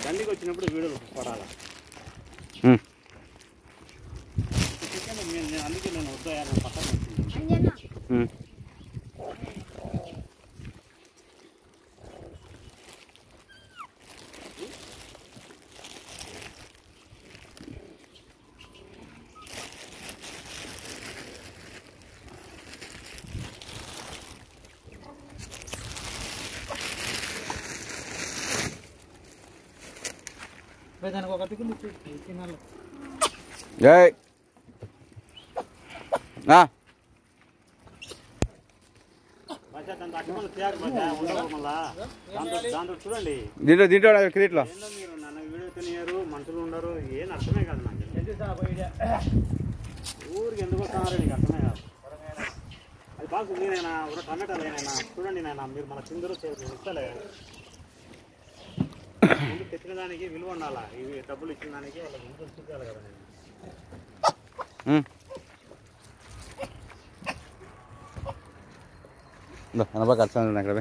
దండికి వచ్చినప్పుడు వీడియోలు పడాలి. అందుకే నేను వద్దాను పక్కన దానికి ఒకటి తినాలి. చూడండి దీంట్లో క్రికెట్లో మీరు నన్ను వీడియో తినేయారు, మనుషులు ఉండరు, ఏం అర్థమే కాదు నాకు. ఊరికి ఎందుకు వస్తున్నారు నీకు అర్థమే కాదు. అది బాగా నేనైనా ఒక టమాటాలు ఏనైనా చూడండి నాయన, మీరు మన చిందరు ఇస్తలే. ముందు తెచ్చిన దానికి విలువ ఉండాలా, ఇవి డబ్బులు ఇచ్చిన దానికి వాళ్ళకి ముందు చూపించాలి కదా. నేను ఎనభై ఖర్చు అక్కడ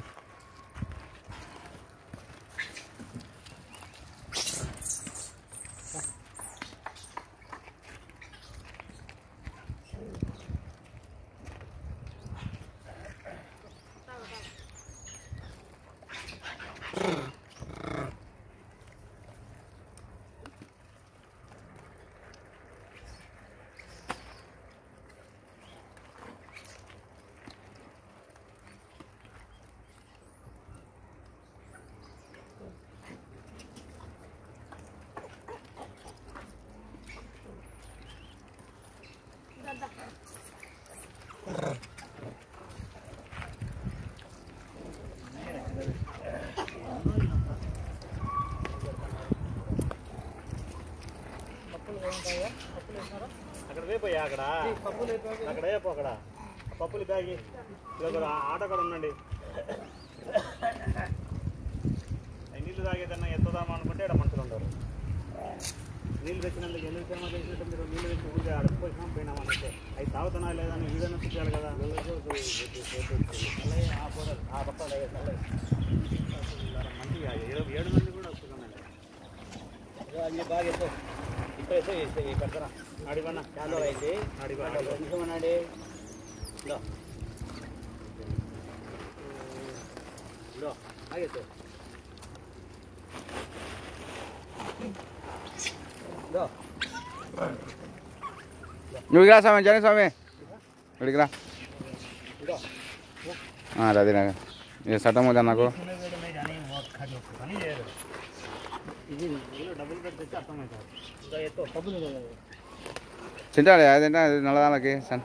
అక్కడ వేపోయా, అక్కడ అక్కడ వేపో, అక్కడ పప్పులు బ్యాగి ఆటో కూడా ఉండండి. నీళ్ళు తాగేదన్నా ఎత్తుదామా అనుకుంటే ఇక్కడ మనుషులు ఉండరు. నీళ్ళు తెచ్చినందుకు ఎందుకు సినిమా చేసినట్టు మీరు నీళ్ళు తెచ్చి ఊరికే అడుపుకొచ్చినాం పోయినామనంటే అవి తాగుతున్నా లేదా అని వీడన్నా చూపించాలి కదా. ఆ పక్క మంచిగా 7 మంది కూడా వస్తున్నానండి. అన్నీ బాగా ఎత్తో ఇప్పుడైతే పెడతారా అడివన్నా చాలా అయితే అడివన్నాడే ఆగైతే నువ్వు రా స్వామి, జన స్వామి ఇక్కడికి రా. అదే చట్టం వద్దా నాకు. తింటాడు అదేంటే నల్లదానికి సన్